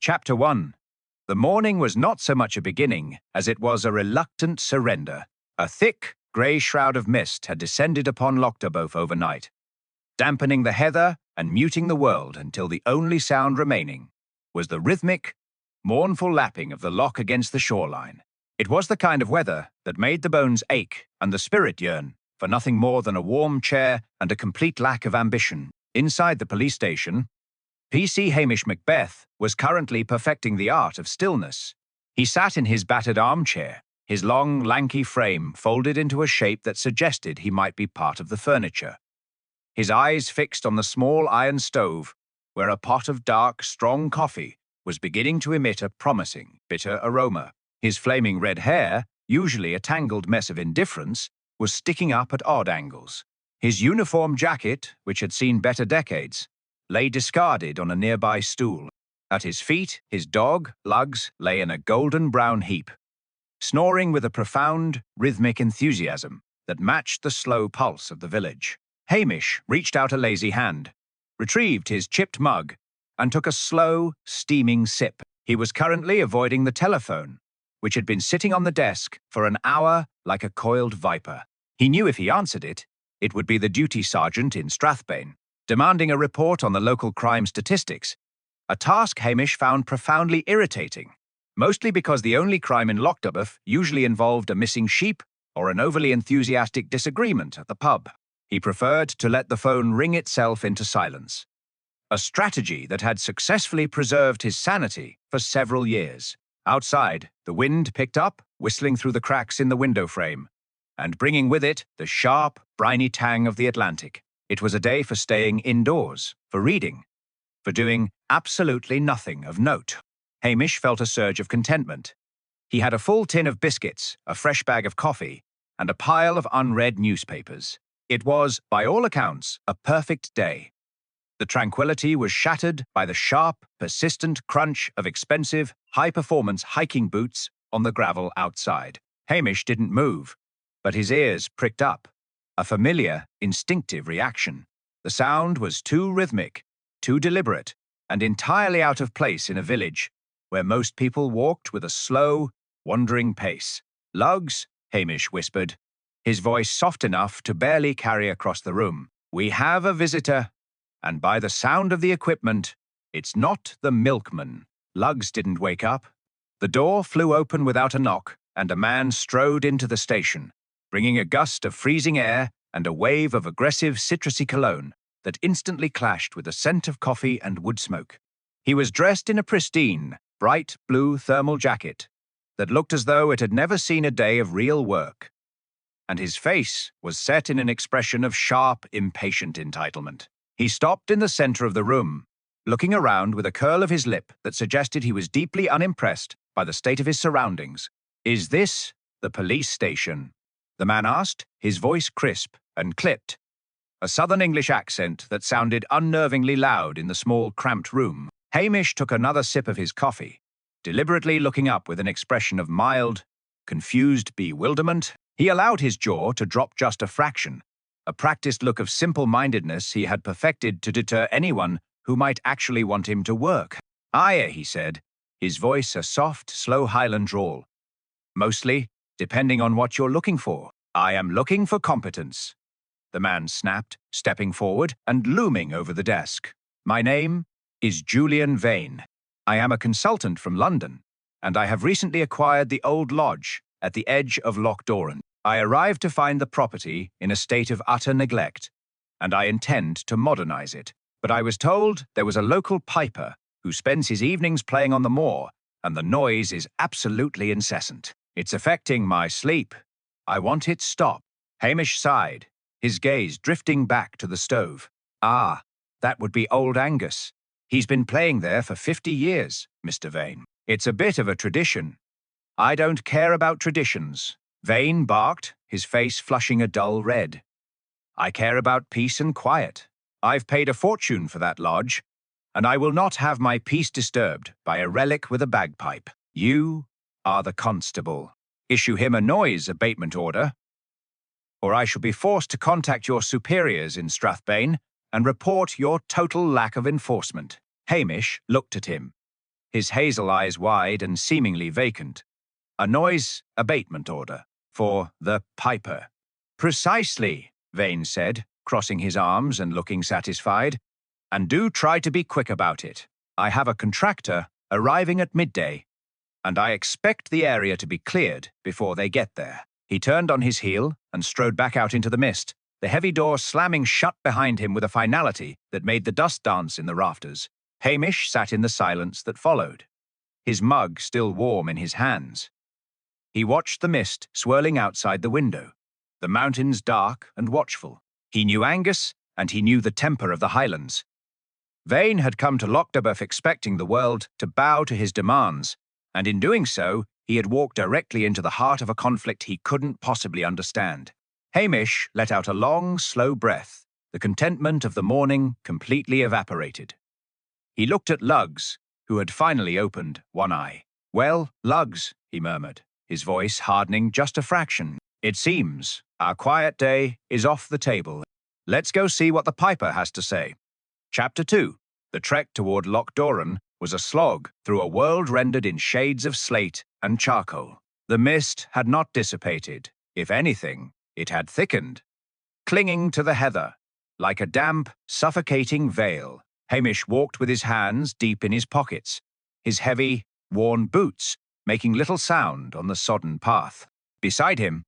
Chapter 1. The morning was not so much a beginning as it was a reluctant surrender. A thick, grey shroud of mist had descended upon Loch Doran overnight, dampening the heather and muting the world until the only sound remaining was the rhythmic, mournful lapping of the loch against the shoreline. It was the kind of weather that made the bones ache and the spirit yearn for nothing more than a warm chair and a complete lack of ambition. Inside the police station, PC Hamish Macbeth was currently perfecting the art of stillness. He sat in his battered armchair, his long, lanky frame folded into a shape that suggested he might be part of the furniture. His eyes fixed on the small iron stove, where a pot of dark, strong coffee was beginning to emit a promising, bitter aroma. His flaming red hair, usually a tangled mess of indifference, was sticking up at odd angles. His uniform jacket, which had seen better decades, lay discarded on a nearby stool. At his feet, his dog, Lugs, lay in a golden-brown heap, snoring with a profound, rhythmic enthusiasm that matched the slow pulse of the village. Hamish reached out a lazy hand, retrieved his chipped mug, and took a slow, steaming sip. He was currently avoiding the telephone, which had been sitting on the desk for an hour like a coiled viper. He knew if he answered it, it would be the duty sergeant in Strathbane, demanding a report on the local crime statistics, a task Hamish found profoundly irritating, mostly because the only crime in Loch Doran usually involved a missing sheep or an overly enthusiastic disagreement at the pub. He preferred to let the phone ring itself into silence, a strategy that had successfully preserved his sanity for several years. Outside, the wind picked up, whistling through the cracks in the window frame, and bringing with it the sharp, briny tang of the Atlantic. It was a day for staying indoors, for reading, for doing absolutely nothing of note. Hamish felt a surge of contentment. He had a full tin of biscuits, a fresh bag of coffee, and a pile of unread newspapers. It was, by all accounts, a perfect day. The tranquility was shattered by the sharp, persistent crunch of expensive, high-performance hiking boots on the gravel outside. Hamish didn't move, but his ears pricked up, a familiar, instinctive reaction. The sound was too rhythmic, too deliberate, and entirely out of place in a village where most people walked with a slow, wandering pace. "Lugs," Hamish whispered, his voice soft enough to barely carry across the room. "We have a visitor, and by the sound of the equipment, it's not the milkman." Lugs didn't wake up. The door flew open without a knock, and a man strode into the station, bringing a gust of freezing air and a wave of aggressive citrusy cologne that instantly clashed with the scent of coffee and wood smoke. He was dressed in a pristine, bright blue thermal jacket that looked as though it had never seen a day of real work, and his face was set in an expression of sharp, impatient entitlement. He stopped in the center of the room, looking around with a curl of his lip that suggested he was deeply unimpressed by the state of his surroundings. "Is this the police station?" the man asked, his voice crisp and clipped, a southern English accent that sounded unnervingly loud in the small, cramped room. Hamish took another sip of his coffee, deliberately looking up with an expression of mild, confused bewilderment. He allowed his jaw to drop just a fraction, a practiced look of simple-mindedness he had perfected to deter anyone who might actually want him to work. "Aye," he said, his voice a soft, slow Highland drawl. "Mostly, depending on what you're looking for." "I am looking for competence," the man snapped, stepping forward and looming over the desk. "My name is Julian Vane. I am a consultant from London, and I have recently acquired the old lodge at the edge of Loch Doran. I arrived to find the property in a state of utter neglect, and I intend to modernize it. But I was told there was a local piper who spends his evenings playing on the moor, and the noise is absolutely incessant. It's affecting my sleep. I want it stopped." Hamish sighed, his gaze drifting back to the stove. "Ah, that would be old Angus. He's been playing there for 50 years, Mr. Vane. It's a bit of a tradition." "I don't care about traditions," Vane barked, his face flushing a dull red. "I care about peace and quiet. I've paid a fortune for that lodge, and I will not have my peace disturbed by a relic with a bagpipe. You are the constable. Issue him a noise abatement order, or I shall be forced to contact your superiors in Strathbane and report your total lack of enforcement." Hamish looked at him, his hazel eyes wide and seemingly vacant. A noise abatement order for the piper. Precisely, Vane said, crossing his arms and looking satisfied. And do try to be quick about it. I have a contractor arriving at midday, and I expect the area to be cleared before they get there. He turned on his heel and strode back out into the mist, the heavy door slamming shut behind him with a finality that made the dust dance in the rafters. Hamish sat in the silence that followed, his mug still warm in his hands. He watched the mist swirling outside the window, the mountains dark and watchful. He knew Angus, and he knew the temper of the Highlands. Vane had come to Loch Doran expecting the world to bow to his demands, and in doing so, he had walked directly into the heart of a conflict he couldn't possibly understand. Hamish let out a long, slow breath. The contentment of the morning completely evaporated. He looked at Lugs, who had finally opened one eye. "Well, Lugs," he murmured, his voice hardening just a fraction. "It seems our quiet day is off the table. Let's go see what the piper has to say." Chapter 2. The trek toward Loch Doran was a slog through a world rendered in shades of slate and charcoal. The mist had not dissipated. If anything, it had thickened, clinging to the heather like a damp, suffocating veil. Hamish walked with his hands deep in his pockets, his heavy, worn boots making little sound on the sodden path. Beside him,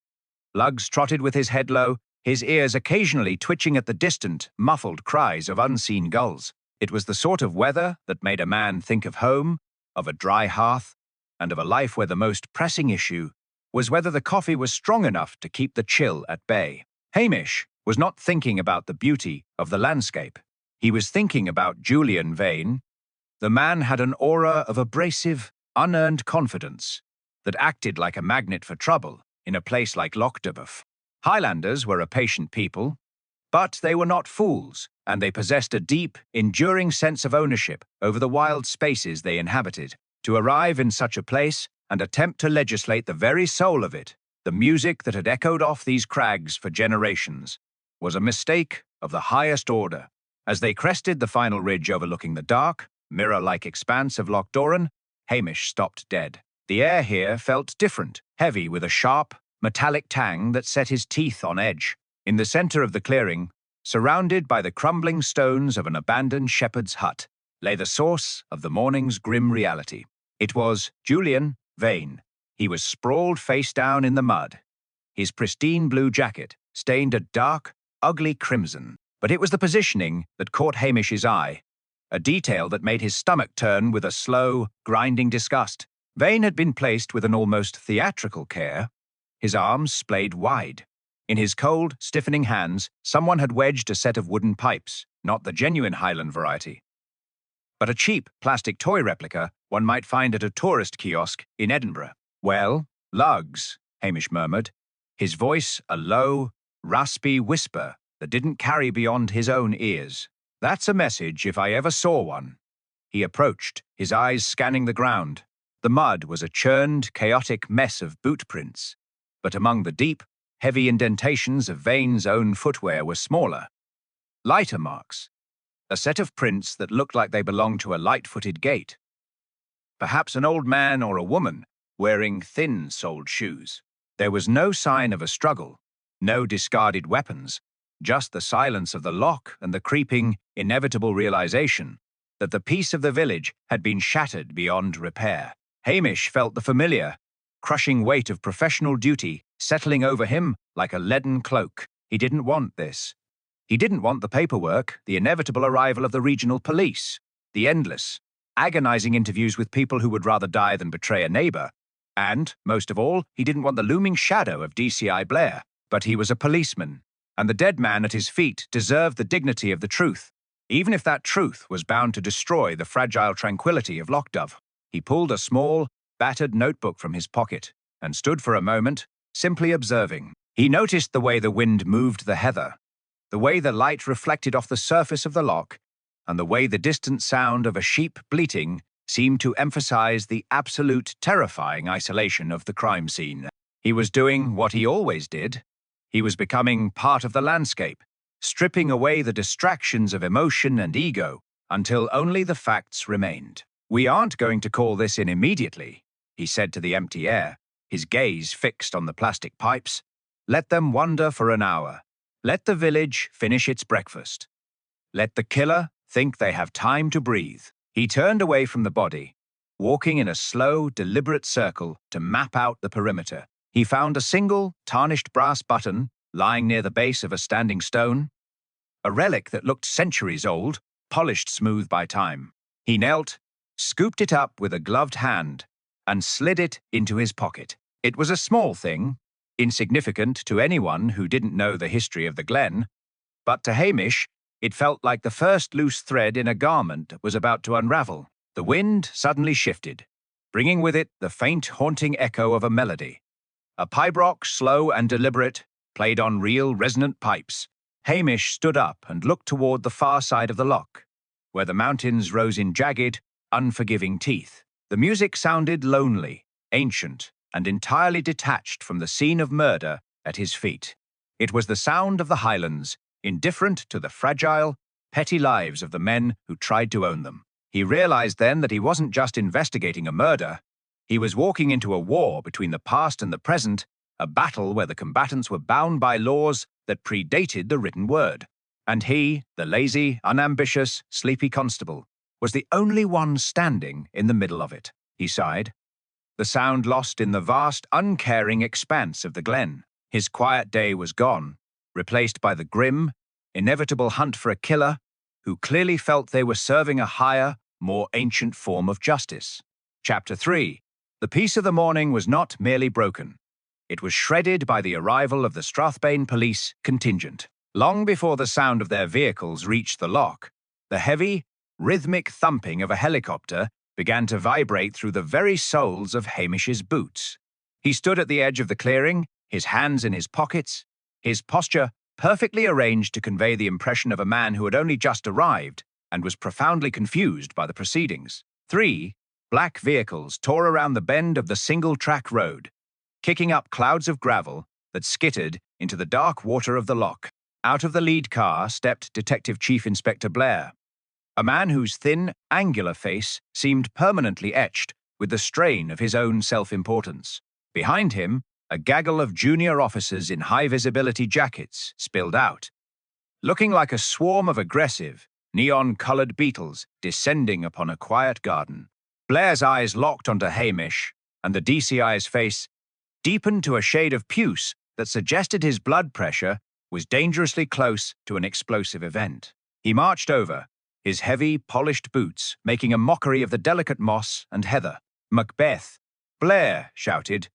Lugs trotted with his head low, his ears occasionally twitching at the distant, muffled cries of unseen gulls. It was the sort of weather that made a man think of home, of a dry hearth, and of a life where the most pressing issue was whether the coffee was strong enough to keep the chill at bay. Hamish was not thinking about the beauty of the landscape. He was thinking about Julian Vane. The man had an aura of abrasive, unearned confidence that acted like a magnet for trouble in a place like Loch Doran. Highlanders were a patient people, but they were not fools, and they possessed a deep, enduring sense of ownership over the wild spaces they inhabited. To arrive in such a place and attempt to legislate the very soul of it, the music that had echoed off these crags for generations, was a mistake of the highest order. As they crested the final ridge overlooking the dark, mirror-like expanse of Loch Doran, Hamish stopped dead. The air here felt different, heavy with a sharp, metallic tang that set his teeth on edge. In the center of the clearing, surrounded by the crumbling stones of an abandoned shepherd's hut, lay the source of the morning's grim reality. It was Julian Vane. He was sprawled face down in the mud, his pristine blue jacket stained a dark, ugly crimson. But it was the positioning that caught Hamish's eye, a detail that made his stomach turn with a slow, grinding disgust. Vane had been placed with an almost theatrical care, his arms splayed wide. In his cold, stiffening hands, someone had wedged a set of wooden pipes, not the genuine Highland variety, but a cheap plastic toy replica one might find at a tourist kiosk in Edinburgh. "Well, Lugs," Hamish murmured, his voice a low, raspy whisper that didn't carry beyond his own ears. "That's a message if I ever saw one." He approached, his eyes scanning the ground. The mud was a churned, chaotic mess of boot prints, but among the deep, heavy indentations of Vane's own footwear were smaller, lighter marks, a set of prints that looked like they belonged to a light-footed gait. Perhaps an old man or a woman wearing thin-soled shoes. There was no sign of a struggle, no discarded weapons, just the silence of the loch and the creeping, inevitable realization that the peace of the village had been shattered beyond repair. Hamish felt the familiar, crushing weight of professional duty settling over him like a leaden cloak. He didn't want this. He didn't want the paperwork, the inevitable arrival of the regional police, the endless, agonizing interviews with people who would rather die than betray a neighbor. And, most of all, he didn't want the looming shadow of DCI Blair. But he was a policeman, and the dead man at his feet deserved the dignity of the truth, even if that truth was bound to destroy the fragile tranquility of Loch Doran. He pulled a small, battered notebook from his pocket and stood for a moment, simply observing. He noticed the way the wind moved the heather, the way the light reflected off the surface of the loch, and the way the distant sound of a sheep bleating seemed to emphasize the absolute terrifying isolation of the crime scene. He was doing what he always did. He was becoming part of the landscape, stripping away the distractions of emotion and ego until only the facts remained. "We aren't going to call this in immediately," he said to the empty air, his gaze fixed on the plastic pipes. "Let them wander for an hour. Let the village finish its breakfast. Let the killer think they have time to breathe." He turned away from the body, walking in a slow, deliberate circle to map out the perimeter. He found a single, tarnished brass button lying near the base of a standing stone, a relic that looked centuries old, polished smooth by time. He knelt, scooped it up with a gloved hand, and slid it into his pocket. It was a small thing, insignificant to anyone who didn't know the history of the glen, but to Hamish, it felt like the first loose thread in a garment was about to unravel. The wind suddenly shifted, bringing with it the faint, haunting echo of a melody. A pibroch, slow and deliberate, played on real, resonant pipes. Hamish stood up and looked toward the far side of the loch, where the mountains rose in jagged, unforgiving teeth. The music sounded lonely, ancient, and entirely detached from the scene of murder at his feet. It was the sound of the Highlands, indifferent to the fragile, petty lives of the men who tried to own them. He realized then that he wasn't just investigating a murder. He was walking into a war between the past and the present, a battle where the combatants were bound by laws that predated the written word. And he, the lazy, unambitious, sleepy constable, was the only one standing in the middle of it. He sighed, the sound lost in the vast, uncaring expanse of the glen. His quiet day was gone, replaced by the grim, inevitable hunt for a killer who clearly felt they were serving a higher, more ancient form of justice. Chapter 3. The peace of the morning was not merely broken. It was shredded by the arrival of the Strathbane police contingent. Long before the sound of their vehicles reached the loch, the heavy, rhythmic thumping of a helicopter began to vibrate through the very soles of Hamish's boots. He stood at the edge of the clearing, his hands in his pockets, his posture perfectly arranged to convey the impression of a man who had only just arrived and was profoundly confused by the proceedings. 3 black vehicles tore around the bend of the single-track road, kicking up clouds of gravel that skittered into the dark water of the loch. Out of the lead car stepped Detective Chief Inspector Blair, a man whose thin, angular face seemed permanently etched with the strain of his own self-importance. Behind him, a gaggle of junior officers in high-visibility jackets spilled out, looking like a swarm of aggressive, neon-colored beetles descending upon a quiet garden. Blair's eyes locked onto Hamish, and the DCI's face deepened to a shade of puce that suggested his blood pressure was dangerously close to an explosive event. He marched over, his heavy, polished boots making a mockery of the delicate moss and heather. "Macbeth!" Blair shouted,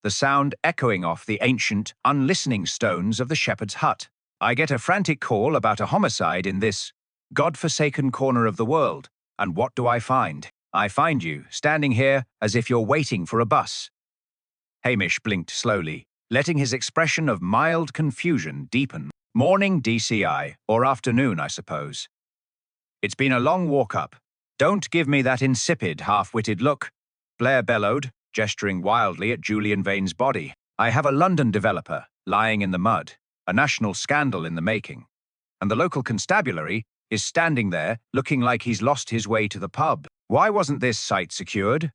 the sound echoing off the ancient, unlistening stones of the shepherd's hut. "I get a frantic call about a homicide in this God-forsaken corner of the world, and what do I find? I find you standing here as if you're waiting for a bus." Hamish blinked slowly, letting his expression of mild confusion deepen. "Morning, DCI, or afternoon, I suppose. It's been a long walk up. Don't give me that insipid, half-witted look," Blair bellowed, gesturing wildly at Julian Vane's body. "I have a London developer lying in the mud, a national scandal in the making, and the local constabulary is standing there looking like he's lost his way to the pub. Why wasn't this site secured?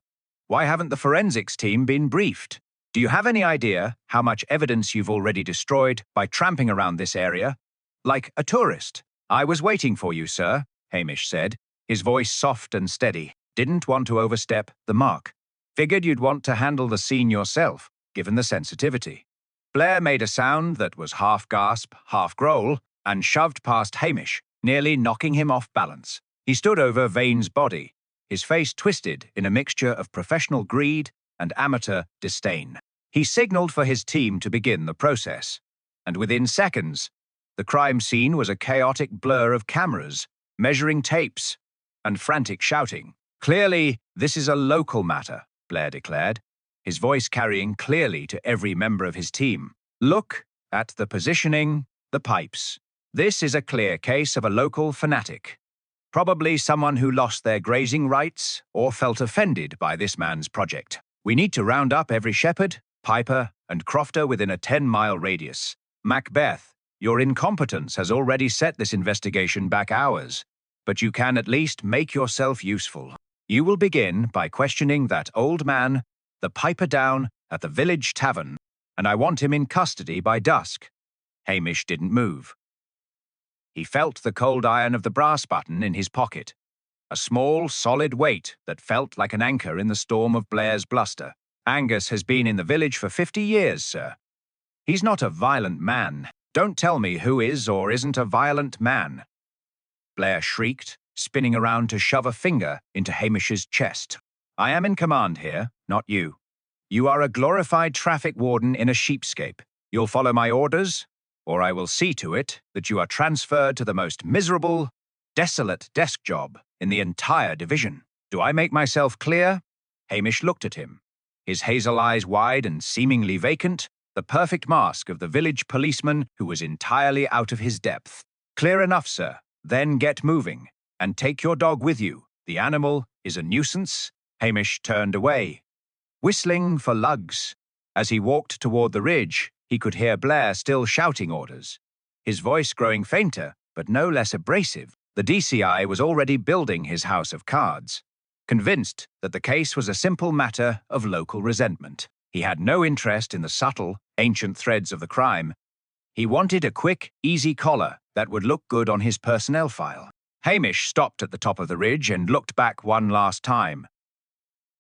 Why haven't the forensics team been briefed? Do you have any idea how much evidence you've already destroyed by tramping around this area? Like a tourist." "I was waiting for you, sir," Hamish said, his voice soft and steady. "Didn't want to overstep the mark. Figured you'd want to handle the scene yourself, given the sensitivity." Blair made a sound that was half gasp, half growl, and shoved past Hamish, nearly knocking him off balance. He stood over Vane's body, his face twisted in a mixture of professional greed and amateur disdain. He signaled for his team to begin the process, and within seconds, the crime scene was a chaotic blur of cameras, measuring tapes, and frantic shouting. "Clearly, this is a local matter," Blair declared, his voice carrying clearly to every member of his team. "Look at the positioning, the pipes. This is a clear case of a local fanatic. Probably someone who lost their grazing rights or felt offended by this man's project. We need to round up every shepherd, piper, and crofter within a 10-mile radius. Macbeth, your incompetence has already set this investigation back hours, but you can at least make yourself useful." You will begin by questioning that old man, the piper down at the village tavern, and I want him in custody by dusk." Hamish didn't move. He felt the cold iron of the brass button in his pocket, a small, solid weight that felt like an anchor in the storm of Blair's bluster. "Angus has been in the village for 50 years, sir. He's not a violent man. Don't tell me who is or isn't a violent man." Blair shrieked, spinning around to shove a finger into Hamish's chest. "I am in command here, not you. You are a glorified traffic warden in a sheepscape. You'll follow my orders, or I will see to it that you are transferred to the most miserable, desolate desk job in the entire division. Do I make myself clear?" Hamish looked at him, his hazel eyes wide and seemingly vacant, the perfect mask of the village policeman who was entirely out of his depth. "Clear enough, sir. Then get moving, and take your dog with you. The animal is a nuisance." Hamish turned away, whistling for lugs. As he walked toward the ridge, he could hear Blair still shouting orders, his voice growing fainter, but no less abrasive. The DCI was already building his house of cards, convinced that the case was a simple matter of local resentment. He had no interest in the subtle, ancient threads of the crime. He wanted a quick, easy collar that would look good on his personnel file. Hamish stopped at the top of the ridge and looked back one last time.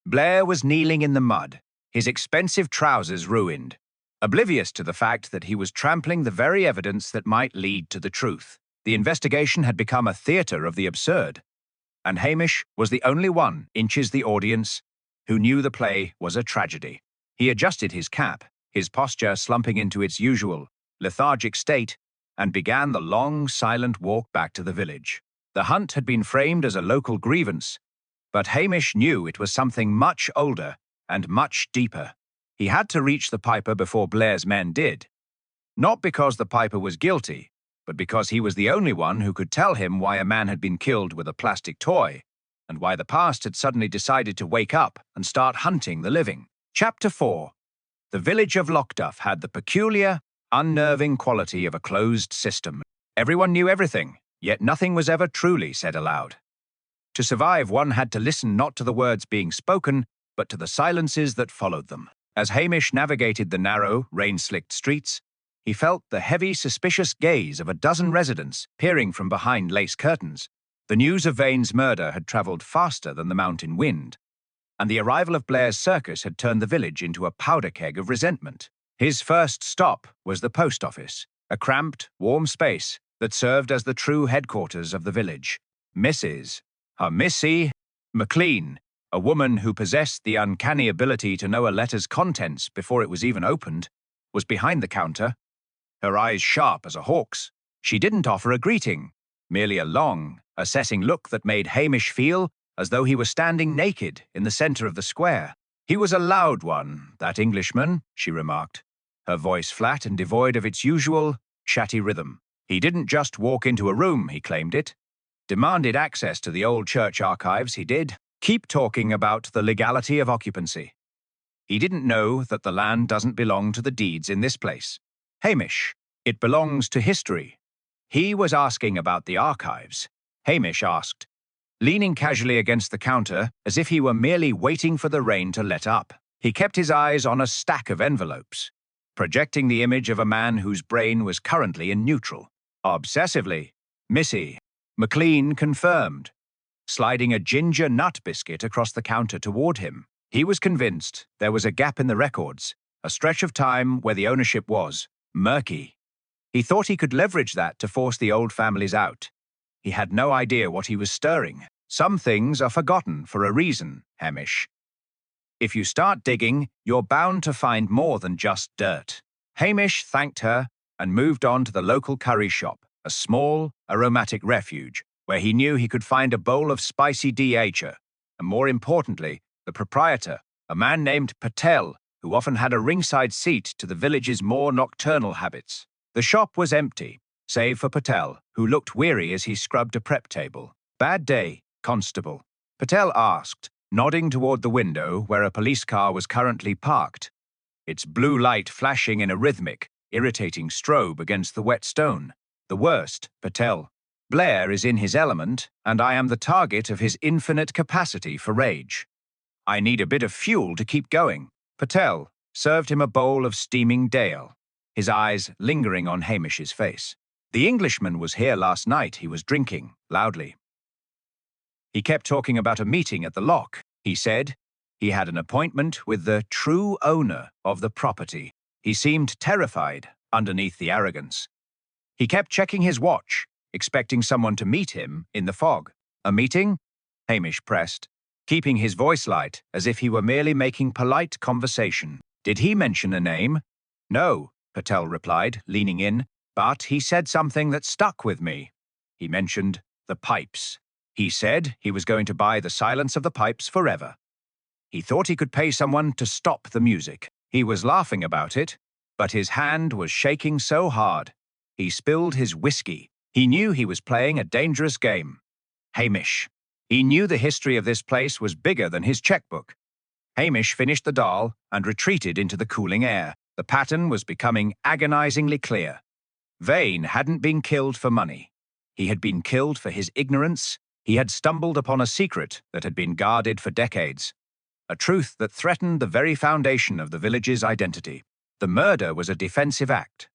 Blair was kneeling in the mud, his expensive trousers ruined, oblivious to the fact that he was trampling the very evidence that might lead to the truth. The investigation had become a theatre of the absurd, and Hamish was the only one, inches the audience, who knew the play was a tragedy. He adjusted his cap, his posture slumping into its usual, lethargic state, and began the long, silent walk back to the village. The hunt had been framed as a local grievance, but Hamish knew it was something much older and much deeper. He had to reach the piper before Blair's men did, not because the piper was guilty, but because he was the only one who could tell him why a man had been killed with a plastic toy, and why the past had suddenly decided to wake up and start hunting the living. Chapter 4. The village of Loch Doran had the peculiar, unnerving quality of a closed system. Everyone knew everything, yet nothing was ever truly said aloud. To survive, one had to listen not to the words being spoken, but to the silences that followed them. As Hamish navigated the narrow, rain-slicked streets, he felt the heavy, suspicious gaze of a dozen residents peering from behind lace curtains. The news of Vane's murder had travelled faster than the mountain wind, and the arrival of Blair's circus had turned the village into a powder keg of resentment. His first stop was the post office, a cramped, warm space that served as the true headquarters of the village. Missy McLean, a woman who possessed the uncanny ability to know a letter's contents before it was even opened, was behind the counter, her eyes sharp as a hawk's. She didn't offer a greeting, merely a long, assessing look that made Hamish feel as though he were standing naked in the center of the square. "He was a loud one, that Englishman," she remarked, her voice flat and devoid of its usual, chatty rhythm. "He didn't just walk into a room, he claimed it. Demanded access to the old church archives, he did. Keep talking about the legality of occupancy. He didn't know that the land doesn't belong to the deeds in this place. Hamish, it belongs to history." He was asking about the archives. Hamish asked, leaning casually against the counter as if he were merely waiting for the rain to let up. He kept his eyes on a stack of envelopes, projecting the image of a man whose brain was currently in neutral. "Obsessively," Missy McLean confirmed, sliding a ginger nut biscuit across the counter toward him. He was convinced there was a gap in the records, a stretch of time where the ownership was murky. He thought he could leverage that to force the old families out. He had no idea what he was stirring. "Some things are forgotten for a reason, Hamish. If you start digging, you're bound to find more than just dirt." Hamish thanked her and moved on to the local curry shop, a small, aromatic refuge, where he knew he could find a bowl of spicy DHA, and more importantly, the proprietor, a man named Patel, who often had a ringside seat to the village's more nocturnal habits. The shop was empty, save for Patel, who looked weary as he scrubbed a prep table. "Bad day, Constable?" Patel asked, nodding toward the window where a police car was currently parked, its blue light flashing in a rhythmic, irritating strobe against the wet stone. "The worst, Patel. Blair is in his element, and I am the target of his infinite capacity for rage. I need a bit of fuel to keep going. Patel served him a bowl of steaming Dale, his eyes lingering on Hamish's face. The Englishman was here last night. He was drinking loudly. He kept talking about a meeting at the loch. He said he had an appointment with the true owner of the property. He seemed terrified underneath the arrogance. He kept checking his watch, expecting someone to meet him in the fog. A meeting? Hamish pressed, keeping his voice light as if he were merely making polite conversation. Did he mention a name? No, Patel replied, leaning in, but he said something that stuck with me. He mentioned the pipes. He said he was going to buy the silence of the pipes forever. He thought he could pay someone to stop the music. He was laughing about it, but his hand was shaking so hard. He spilled his whiskey. He knew he was playing a dangerous game. Hamish. He knew the history of this place was bigger than his checkbook. Hamish finished the doll and retreated into the cooling air. The pattern was becoming agonizingly clear. Vane hadn't been killed for money. He had been killed for his ignorance. He had stumbled upon a secret that had been guarded for decades. A truth that threatened the very foundation of the village's identity. The murder was a defensive act.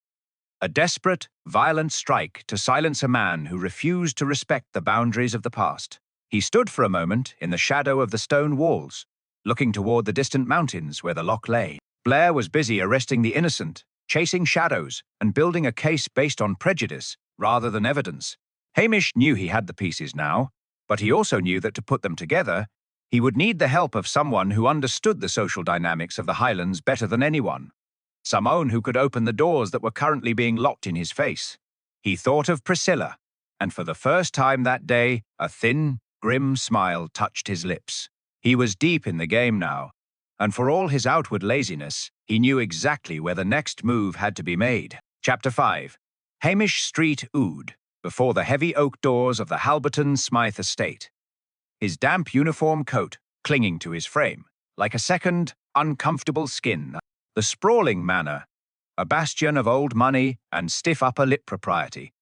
A desperate, violent strike to silence a man who refused to respect the boundaries of the past. He stood for a moment in the shadow of the stone walls, looking toward the distant mountains where the loch lay. Blair was busy arresting the innocent, chasing shadows, and building a case based on prejudice rather than evidence. Hamish knew he had the pieces now, but he also knew that to put them together, he would need the help of someone who understood the social dynamics of the Highlands better than anyone. Someone who could open the doors that were currently being locked in his face. He thought of Priscilla, and for the first time that day, a thin, grim smile touched his lips. He was deep in the game now, and for all his outward laziness, he knew exactly where the next move had to be made. Chapter 5. Hamish Street Oud, before the heavy oak doors of the Halberton Smythe estate. His damp uniform coat clinging to his frame, like a second, uncomfortable skin. The sprawling manor, a bastion of old money and stiff upper-lip propriety,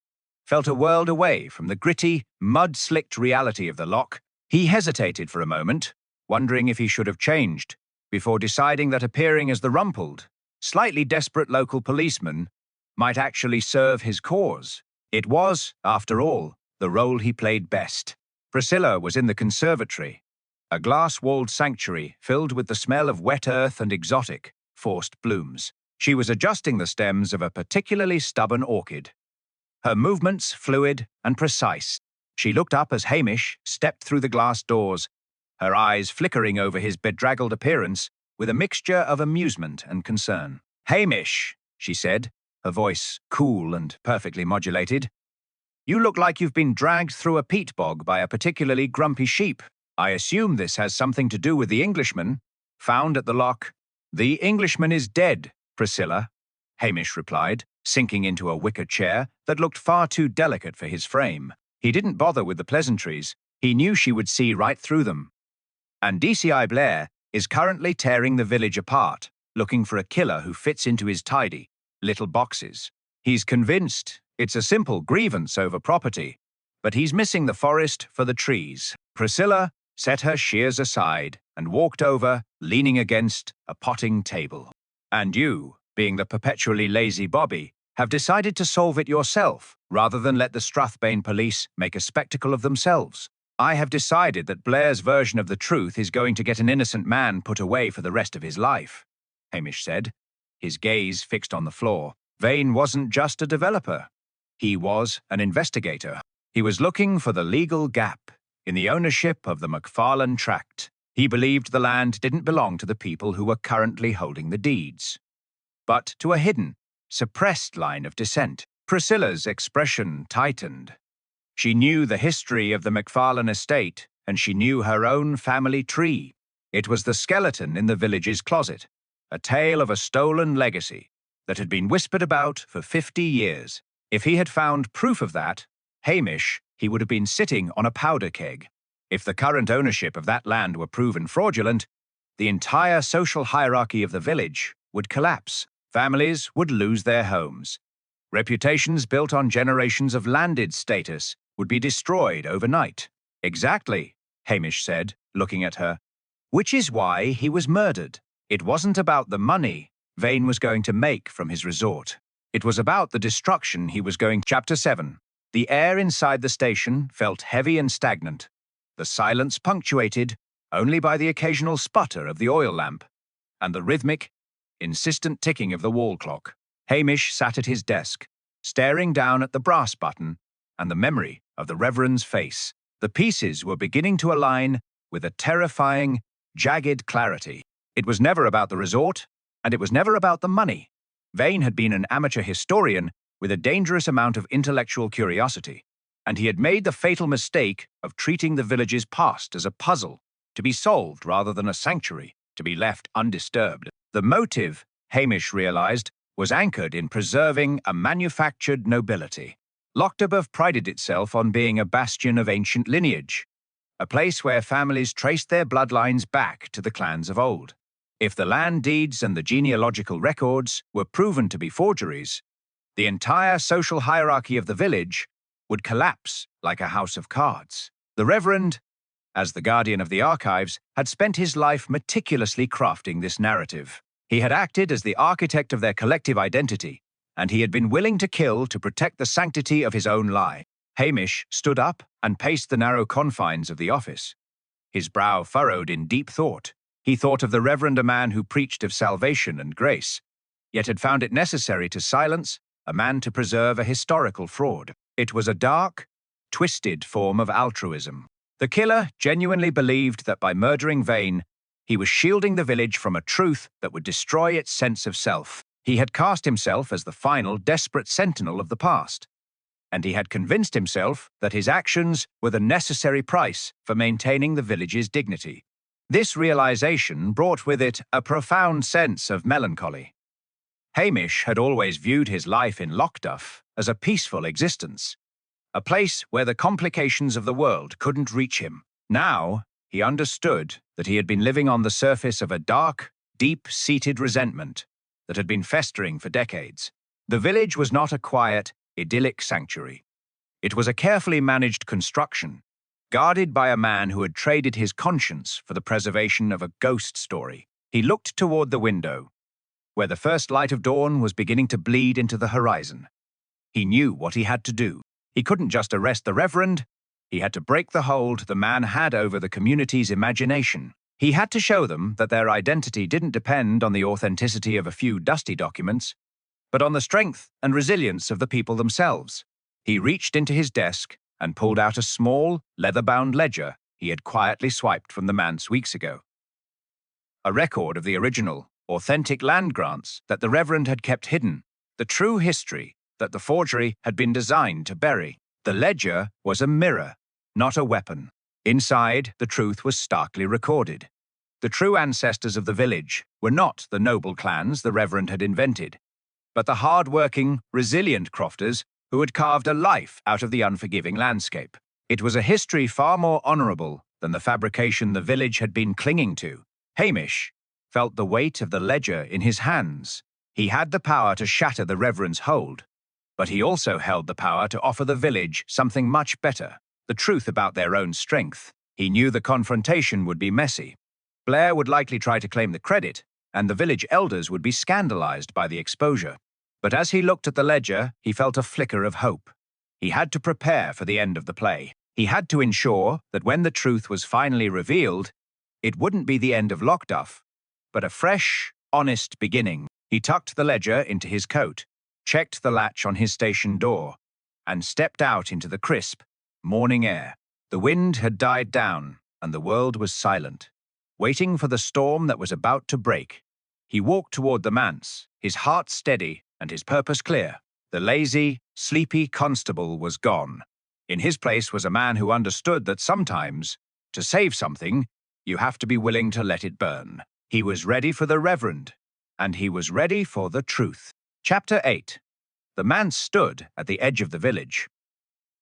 felt a world away from the gritty, mud-slicked reality of the loch. He hesitated for a moment, wondering if he should have changed, before deciding that appearing as the rumpled, slightly desperate local policeman might actually serve his cause. It was, after all, the role he played best. Priscilla was in the conservatory, a glass-walled sanctuary filled with the smell of wet earth and exotic, forced blooms. She was adjusting the stems of a particularly stubborn orchid. Her movements fluid and precise. She looked up as Hamish stepped through the glass doors, her eyes flickering over his bedraggled appearance with a mixture of amusement and concern. "Hamish," she said, her voice cool and perfectly modulated, "you look like you've been dragged through a peat bog by a particularly grumpy sheep. I assume this has something to do with the Englishman found at the loch." "The Englishman is dead, Priscilla," Hamish replied, sinking into a wicker chair that looked far too delicate for his frame. He didn't bother with the pleasantries. He knew she would see right through them. "And DCI Blair is currently tearing the village apart, looking for a killer who fits into his tidy little boxes. He's convinced it's a simple grievance over property, but he's missing the forest for the trees." Priscilla set her shears aside and walked over, leaning against a potting table. "And you, being the perpetually lazy Bobby, have decided to solve it yourself, rather than let the Strathbane police make a spectacle of themselves. I have decided that Blair's version of the truth is going to get an innocent man put away for the rest of his life," Hamish said, his gaze fixed on the floor. Vane wasn't just a developer. He was an investigator. He was looking for the legal gap in the ownership of the McFarlane tract. He believed the land didn't belong to the people who were currently holding the deeds, but to a hidden, suppressed line of descent. Priscilla's expression tightened. She knew the history of the McFarlane estate, and she knew her own family tree. It was the skeleton in the village's closet, a tale of a stolen legacy that had been whispered about for 50 years. If he had found proof of that, Hamish, he would have been sitting on a powder keg. If the current ownership of that land were proven fraudulent, the entire social hierarchy of the village would collapse. Families would lose their homes. Reputations built on generations of landed status would be destroyed overnight. Exactly, Hamish said, looking at her. Which is why he was murdered. It wasn't about the money Vane was going to make from his resort. It was about the destruction he was going. Chapter 7. The air inside the station felt heavy and stagnant, the silence punctuated only by the occasional sputter of the oil lamp and the rhythmic, insistent ticking of the wall clock. Hamish sat at his desk, staring down at the brass button and the memory of the Reverend's face. The pieces were beginning to align with a terrifying, jagged clarity. It was never about the resort, and it was never about the money. Vane had been an amateur historian with a dangerous amount of intellectual curiosity, and he had made the fatal mistake of treating the village's past as a puzzle, to be solved rather than a sanctuary, to be left undisturbed. The motive, Hamish realized, was anchored in preserving a manufactured nobility. Loch Doran prided itself on being a bastion of ancient lineage, a place where families traced their bloodlines back to the clans of old. If the land deeds and the genealogical records were proven to be forgeries, the entire social hierarchy of the village would collapse like a house of cards. The Reverend, as the guardian of the archives, had spent his life meticulously crafting this narrative. He had acted as the architect of their collective identity, and he had been willing to kill to protect the sanctity of his own lie. Hamish stood up and paced the narrow confines of the office, his brow furrowed in deep thought. He thought of the Reverend, a man who preached of salvation and grace, yet had found it necessary to silence a man to preserve a historical fraud. It was a dark, twisted form of altruism. The killer genuinely believed that by murdering Vane, he was shielding the village from a truth that would destroy its sense of self. He had cast himself as the final, desperate sentinel of the past, and he had convinced himself that his actions were the necessary price for maintaining the village's dignity. This realization brought with it a profound sense of melancholy. Hamish had always viewed his life in Loch Doran as a peaceful existence, a place where the complications of the world couldn't reach him. Now, he understood that he had been living on the surface of a dark, deep-seated resentment that had been festering for decades. The village was not a quiet, idyllic sanctuary. It was a carefully managed construction, guarded by a man who had traded his conscience for the preservation of a ghost story. He looked toward the window, where the first light of dawn was beginning to bleed into the horizon. He knew what he had to do. He couldn't just arrest the Reverend. He had to break the hold the man had over the community's imagination. He had to show them that their identity didn't depend on the authenticity of a few dusty documents, but on the strength and resilience of the people themselves. He reached into his desk and pulled out a small, leather-bound ledger he had quietly swiped from the manse weeks ago. A record of the original, authentic land grants that the Reverend had kept hidden, the true history that the forgery had been designed to bury. The ledger was a mirror, not a weapon. Inside, the truth was starkly recorded. The true ancestors of the village were not the noble clans the Reverend had invented, but the hard-working, resilient crofters who had carved a life out of the unforgiving landscape. It was a history far more honorable than the fabrication the village had been clinging to. Hamish felt the weight of the ledger in his hands. He had the power to shatter the Reverend's hold, but he also held the power to offer the village something much better, the truth about their own strength. He knew the confrontation would be messy. Blair would likely try to claim the credit, and the village elders would be scandalized by the exposure. But as he looked at the ledger, he felt a flicker of hope. He had to prepare for the end of the play. He had to ensure that when the truth was finally revealed, it wouldn't be the end of Loch Doran, but a fresh, honest beginning. He tucked the ledger into his coat, checked the latch on his station door, and stepped out into the crisp, morning air. The wind had died down, and the world was silent, waiting for the storm that was about to break. He walked toward the manse, his heart steady and his purpose clear. The lazy, sleepy constable was gone. In his place was a man who understood that sometimes, to save something, you have to be willing to let it burn. He was ready for the Reverend, and he was ready for the truth. Chapter 8. The manse stood at the edge of the village,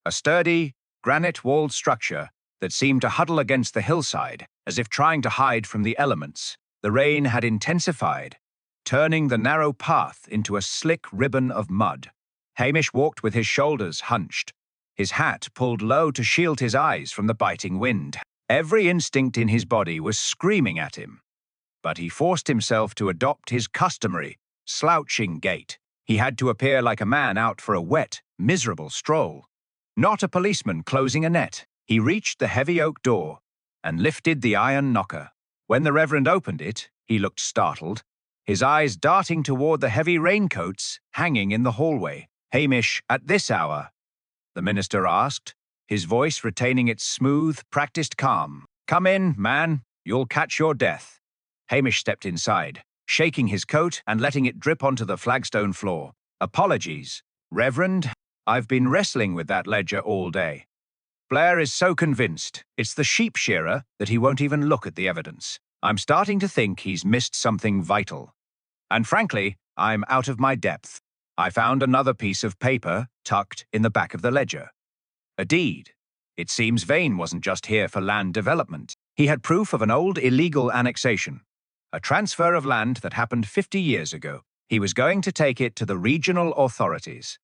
a sturdy, granite-walled structure that seemed to huddle against the hillside, as if trying to hide from the elements. The rain had intensified, turning the narrow path into a slick ribbon of mud. Hamish walked with his shoulders hunched, his hat pulled low to shield his eyes from the biting wind. Every instinct in his body was screaming at him, but he forced himself to adopt his customary, slouching gait. He had to appear like a man out for a wet, miserable stroll, not a policeman closing a net. He reached the heavy oak door and lifted the iron knocker. When the Reverend opened it, he looked startled, his eyes darting toward the heavy raincoats hanging in the hallway. "Hamish, at this hour?" the minister asked, his voice retaining its smooth, practiced calm. "Come in, man. You'll catch your death." Hamish stepped inside, shaking his coat and letting it drip onto the flagstone floor. "Apologies, Reverend. I've been wrestling with that ledger all day. Blair is so convinced it's the sheep shearer that he won't even look at the evidence. I'm starting to think he's missed something vital. And frankly, I'm out of my depth. I found another piece of paper tucked in the back of the ledger. A deed. It seems Vane wasn't just here for land development. He had proof of an old illegal annexation, a transfer of land that happened 50 years ago. He was going to take it to the regional authorities.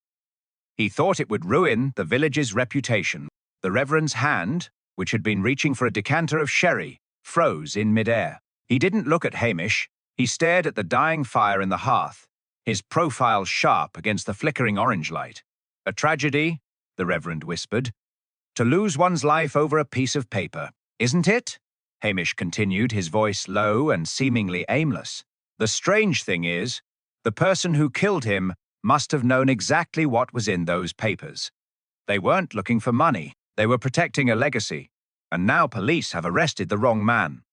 He thought it would ruin the village's reputation. The Reverend's hand, which had been reaching for a decanter of sherry, froze in midair. He didn't look at Hamish. He stared at the dying fire in the hearth, his profile sharp against the flickering orange light. "A tragedy," the Reverend whispered, "to lose one's life over a piece of paper, isn't it?" Hamish continued, his voice low and seemingly aimless. "The strange thing is, the person who killed him must have known exactly what was in those papers. They weren't looking for money. They were protecting a legacy. And now police have arrested the wrong man.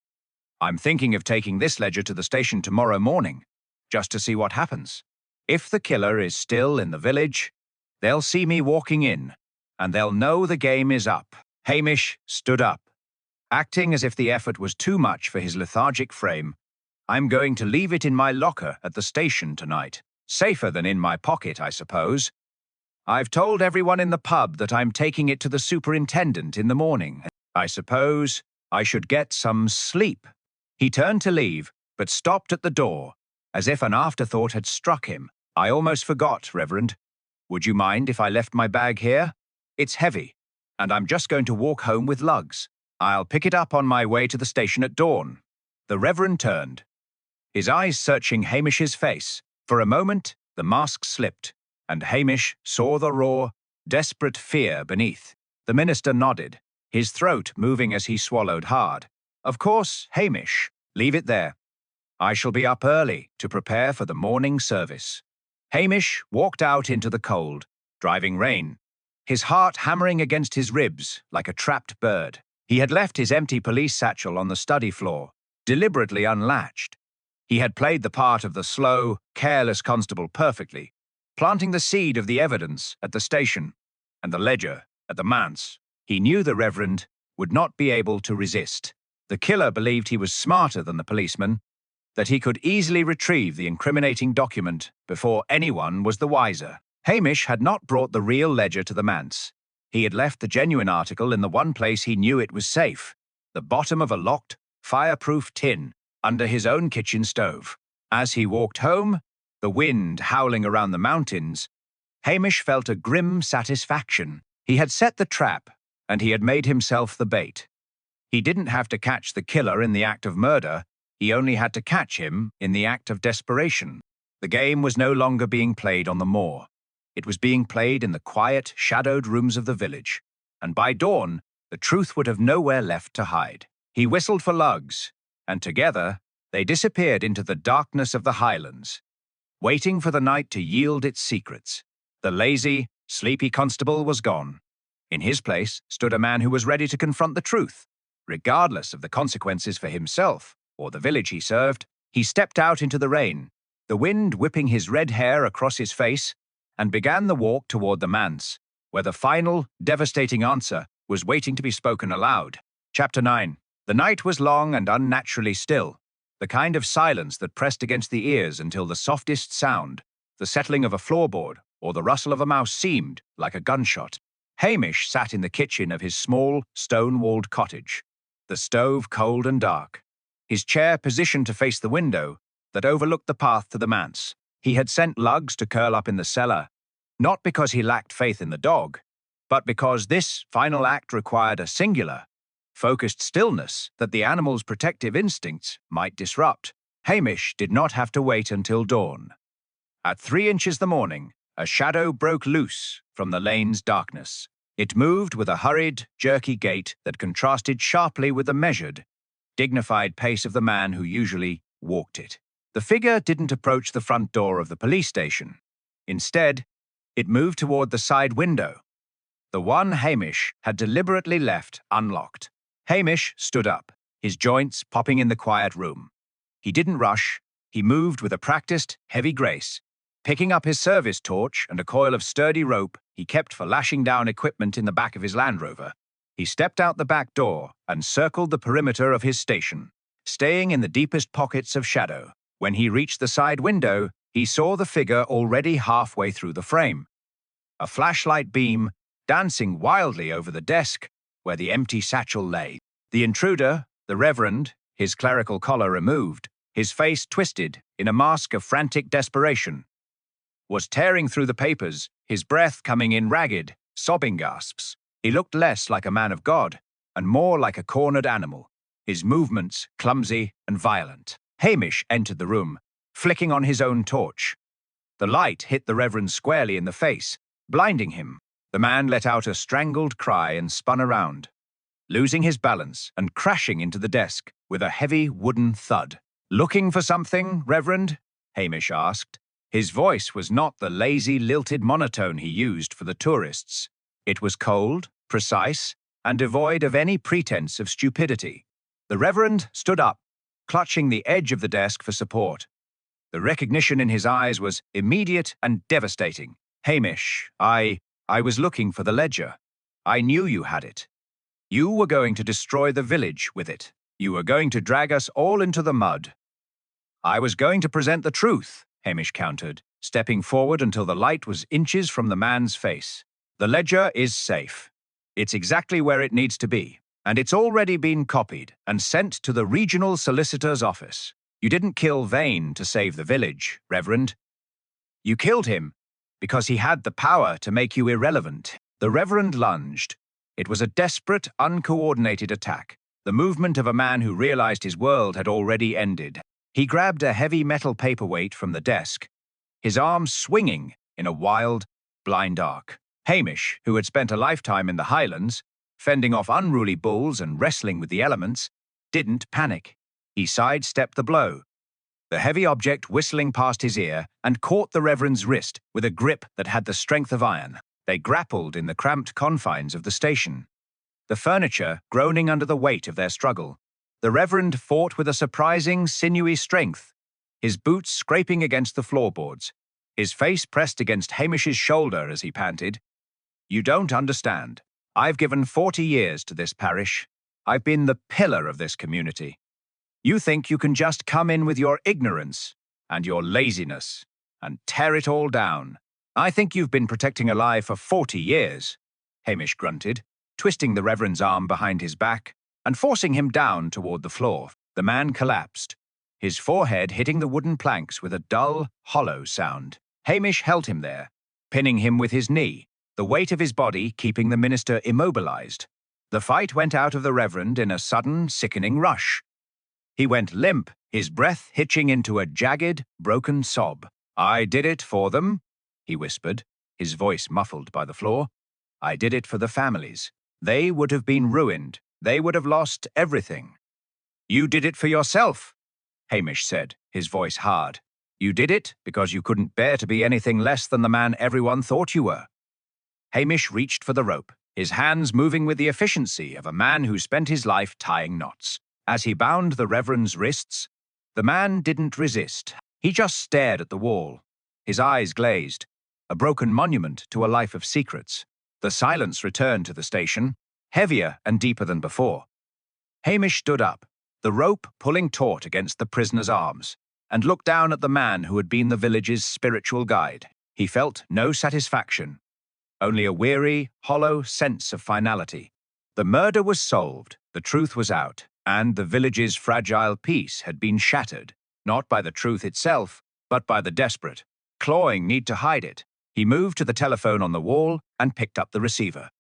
I'm thinking of taking this ledger to the station tomorrow morning, just to see what happens. If the killer is still in the village, they'll see me walking in, and they'll know the game is up." Hamish stood up, acting as if the effort was too much for his lethargic frame. "I'm going to leave it in my locker at the station tonight. Safer than in my pocket, I suppose. I've told everyone in the pub that I'm taking it to the superintendent in the morning. I suppose I should get some sleep." He turned to leave, but stopped at the door, as if an afterthought had struck him. "I almost forgot, Reverend. Would you mind if I left my bag here? It's heavy, and I'm just going to walk home with lugs. I'll pick it up on my way to the station at dawn." The Reverend turned, his eyes searching Hamish's face. For a moment, the mask slipped, and Hamish saw the raw, desperate fear beneath. The minister nodded, his throat moving as he swallowed hard. "Of course, Hamish. Leave it there. I shall be up early to prepare for the morning service." Hamish walked out into the cold, driving rain, his heart hammering against his ribs like a trapped bird. He had left his empty police satchel on the study floor, deliberately unlatched. He had played the part of the slow, careless constable perfectly, planting the seed of the evidence at the station and the ledger at the manse. He knew the Reverend would not be able to resist. The killer believed he was smarter than the policeman, that he could easily retrieve the incriminating document before anyone was the wiser. Hamish had not brought the real ledger to the manse. He had left the genuine article in the one place he knew it was safe, the bottom of a locked, fireproof tin under his own kitchen stove. As he walked home, the wind howling around the mountains, Hamish felt a grim satisfaction. He had set the trap, and he had made himself the bait. He didn't have to catch the killer in the act of murder, he only had to catch him in the act of desperation. The game was no longer being played on the moor. It was being played in the quiet, shadowed rooms of the village, and by dawn, the truth would have nowhere left to hide. He whistled for lugs, and together, they disappeared into the darkness of the Highlands, waiting for the night to yield its secrets. The lazy, sleepy constable was gone. In his place stood a man who was ready to confront the truth, regardless of the consequences for himself or the village he served. He stepped out into the rain, the wind whipping his red hair across his face, and began the walk toward the manse, where the final, devastating answer was waiting to be spoken aloud. Chapter 9. The night was long and unnaturally still, the kind of silence that pressed against the ears until the softest sound, the settling of a floorboard or the rustle of a mouse, seemed like a gunshot. Hamish sat in the kitchen of his small, stone-walled cottage, the stove cold and dark, his chair positioned to face the window that overlooked the path to the manse. He had sent lugs to curl up in the cellar, not because he lacked faith in the dog, but because this final act required a singular, focused stillness that the animal's protective instincts might disrupt, Hamish did not have to wait until dawn. At 3 inches the morning, a shadow broke loose from the lane's darkness. It moved with a hurried, jerky gait that contrasted sharply with the measured, dignified pace of the man who usually walked it. The figure didn't approach the front door of the police station. Instead, it moved toward the side window, the one Hamish had deliberately left unlocked. Hamish stood up, his joints popping in the quiet room. He didn't rush. He moved with a practiced, heavy grace. Picking up his service torch and a coil of sturdy rope he kept for lashing down equipment in the back of his Land Rover, he stepped out the back door and circled the perimeter of his station, staying in the deepest pockets of shadow. When he reached the side window, he saw the figure already halfway through the frame. A flashlight beam dancing wildly over the desk where the empty satchel lay. The intruder, the Reverend, his clerical collar removed, his face twisted in a mask of frantic desperation, was tearing through the papers, his breath coming in ragged, sobbing gasps. He looked less like a man of God and more like a cornered animal, his movements clumsy and violent. Hamish entered the room, flicking on his own torch. The light hit the Reverend squarely in the face, blinding him. The man let out a strangled cry and spun around, losing his balance and crashing into the desk with a heavy wooden thud. "Looking for something, Reverend?" Hamish asked. His voice was not the lazy, lilted monotone he used for the tourists. It was cold, precise, and devoid of any pretense of stupidity. The Reverend stood up, clutching the edge of the desk for support. The recognition in his eyes was immediate and devastating. "Hamish, I was looking for the ledger. I knew you had it. You were going to destroy the village with it. You were going to drag us all into the mud." "I was going to present the truth," Hamish countered, stepping forward until the light was inches from the man's face. "The ledger is safe. It's exactly where it needs to be, and it's already been copied and sent to the regional solicitor's office. You didn't kill Vane to save the village, Reverend. You killed him because he had the power to make you irrelevant." The Reverend lunged. It was a desperate, uncoordinated attack, the movement of a man who realized his world had already ended. He grabbed a heavy metal paperweight from the desk, his arms swinging in a wild, blind arc. Hamish, who had spent a lifetime in the Highlands, fending off unruly bulls and wrestling with the elements, didn't panic. He sidestepped the blow, the heavy object whistling past his ear, and caught the Reverend's wrist with a grip that had the strength of iron. They grappled in the cramped confines of the station, the furniture groaning under the weight of their struggle. The Reverend fought with a surprising, sinewy strength, his boots scraping against the floorboards, his face pressed against Hamish's shoulder as he panted. "You don't understand. I've given 40 years to this parish. I've been the pillar of this community. You think you can just come in with your ignorance and your laziness and tear it all down. I think you've been protecting a lie for 40 years, Hamish grunted, twisting the Reverend's arm behind his back and forcing him down toward the floor. The man collapsed, his forehead hitting the wooden planks with a dull, hollow sound. Hamish held him there, pinning him with his knee, the weight of his body keeping the minister immobilized. The fight went out of the Reverend in a sudden, sickening rush. He went limp, his breath hitching into a jagged, broken sob. "I did it for them," he whispered, his voice muffled by the floor. "I did it for the families. They would have been ruined. They would have lost everything." "You did it for yourself," Hamish said, his voice hard. "You did it because you couldn't bear to be anything less than the man everyone thought you were." Hamish reached for the rope, his hands moving with the efficiency of a man who spent his life tying knots. As he bound the Reverend's wrists, the man didn't resist. He just stared at the wall, his eyes glazed, a broken monument to a life of secrets. The silence returned to the station, heavier and deeper than before. Hamish stood up, the rope pulling taut against the prisoner's arms, and looked down at the man who had been the village's spiritual guide. He felt no satisfaction, only a weary, hollow sense of finality. The murder was solved, the truth was out, and the village's fragile peace had been shattered, not by the truth itself, but by the desperate, clawing need to hide it. He moved to the telephone on the wall and picked up the receiver.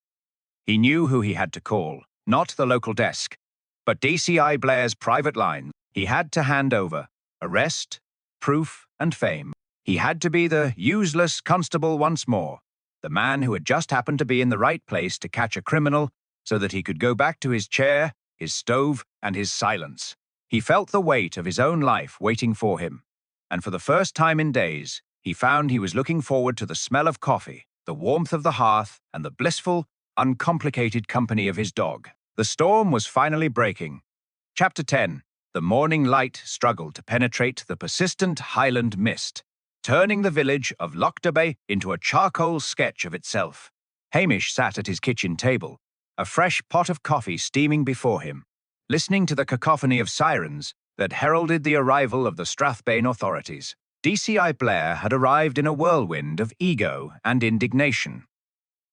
He knew who he had to call, not the local desk, but DCI Blair's private line. He had to hand over arrest, proof, and fame. He had to be the useless constable once more, the man who had just happened to be in the right place to catch a criminal so that he could go back to his chair, his stove, and his silence. He felt the weight of his own life waiting for him, and for the first time in days, he found he was looking forward to the smell of coffee, the warmth of the hearth, and the blissful, uncomplicated company of his dog. The storm was finally breaking. Chapter 10. The morning light struggled to penetrate the persistent Highland mist, turning the village of Loch Doran into a charcoal sketch of itself. Hamish sat at his kitchen table, a fresh pot of coffee steaming before him, listening to the cacophony of sirens that heralded the arrival of the Strathbane authorities. DCI Blair had arrived in a whirlwind of ego and indignation.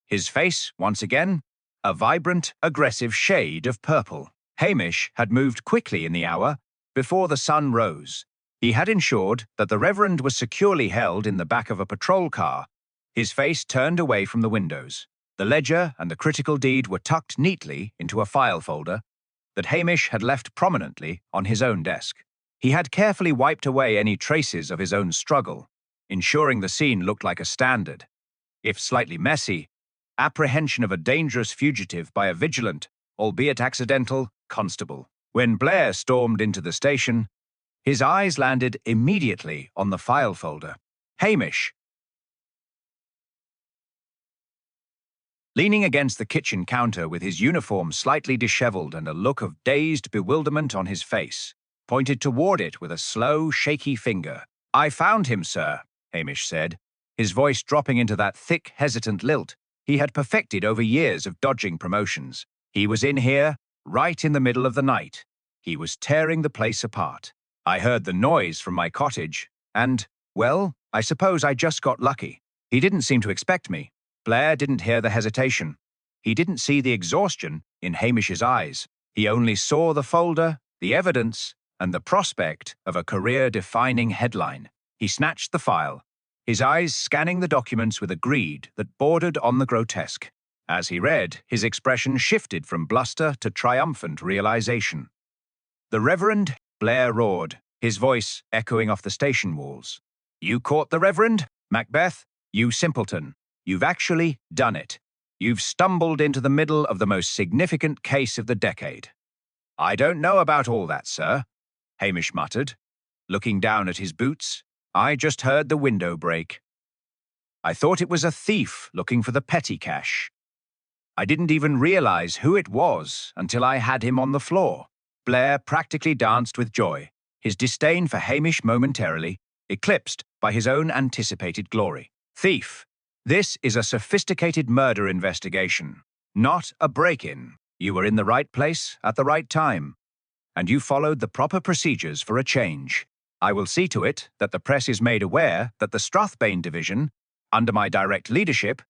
His face, once again, a vibrant, aggressive shade of purple. Hamish had moved quickly in the hour before the sun rose. He had ensured that the Reverend was securely held in the back of a patrol car, his face turned away from the windows. The ledger and the critical deed were tucked neatly into a file folder that Hamish had left prominently on his own desk. He had carefully wiped away any traces of his own struggle, ensuring the scene looked like a standard, if slightly messy, apprehension of a dangerous fugitive by a vigilant, albeit accidental, constable. When Blair stormed into the station, his eyes landed immediately on the file folder. Hamish, leaning against the kitchen counter with his uniform slightly disheveled and a look of dazed bewilderment on his face, pointed toward it with a slow, shaky finger. "I found him, sir," Hamish said, his voice dropping into that thick, hesitant lilt he had perfected over years of dodging promotions. He was in here, right in the middle of the night. He was tearing the place apart. I heard the noise from my cottage, and, well, I suppose I just got lucky. He didn't seem to expect me. Blair didn't hear the hesitation. He didn't see the exhaustion in Hamish's eyes. He only saw the folder, the evidence, and the prospect of a career-defining headline. He snatched the file, his eyes scanning the documents with a greed that bordered on the grotesque. As he read, his expression shifted from bluster to triumphant realization. "The Reverend," Blair roared, his voice echoing off the station walls. "You caught the Reverend, Macbeth? You simpleton. You've actually done it. You've stumbled into the middle of the most significant case of the decade." "I don't know about all that, sir," Hamish muttered, looking down at his boots. "I just heard the window break. I thought it was a thief looking for the petty cash. I didn't even realize who it was until I had him on the floor." Blair practically danced with joy, his disdain for Hamish momentarily eclipsed by his own anticipated glory. "Thief. This is a sophisticated murder investigation, not a break-in. You were in the right place at the right time, and you followed the proper procedures for a change. I will see to it that the press is made aware that the Strathbane division, under my direct leadership,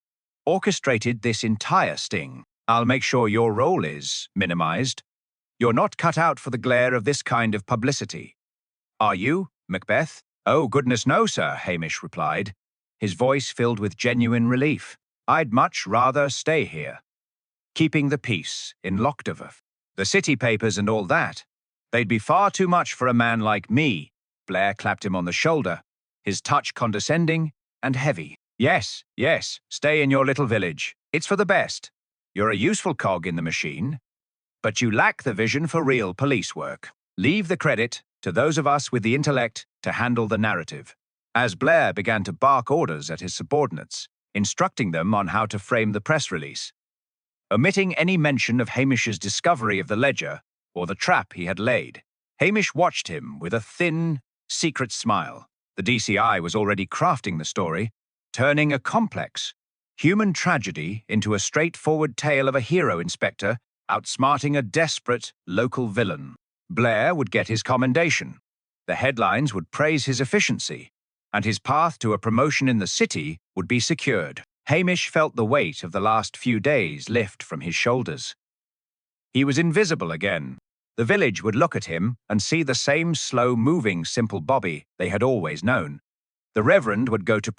orchestrated this entire sting. I'll make sure your role is minimized. You're not cut out for the glare of this kind of publicity. Are you, Macbeth?" "Oh, goodness no, sir," Hamish replied, his voice filled with genuine relief. "I'd much rather stay here, keeping the peace in Loch Doran. The city papers and all that, they'd be far too much for a man like me." Blair clapped him on the shoulder, his touch condescending and heavy. Yes, stay in your little village. It's for the best. You're a useful cog in the machine, but you lack the vision for real police work. Leave the credit to those of us with the intellect to handle the narrative." As Blair began to bark orders at his subordinates, instructing them on how to frame the press release, omitting any mention of Hamish's discovery of the ledger or the trap he had laid, Hamish watched him with a thin, secret smile. The DCI was already crafting the story, turning a complex, human tragedy into a straightforward tale of a hero inspector outsmarting a desperate local villain. Blair would get his commendation. The headlines would praise his efficiency, and his path to a promotion in the city would be secured. Hamish felt the weight of the last few days lift from his shoulders. He was invisible again. The village would look at him and see the same slow-moving, simple Bobby they had always known. The Reverend would go to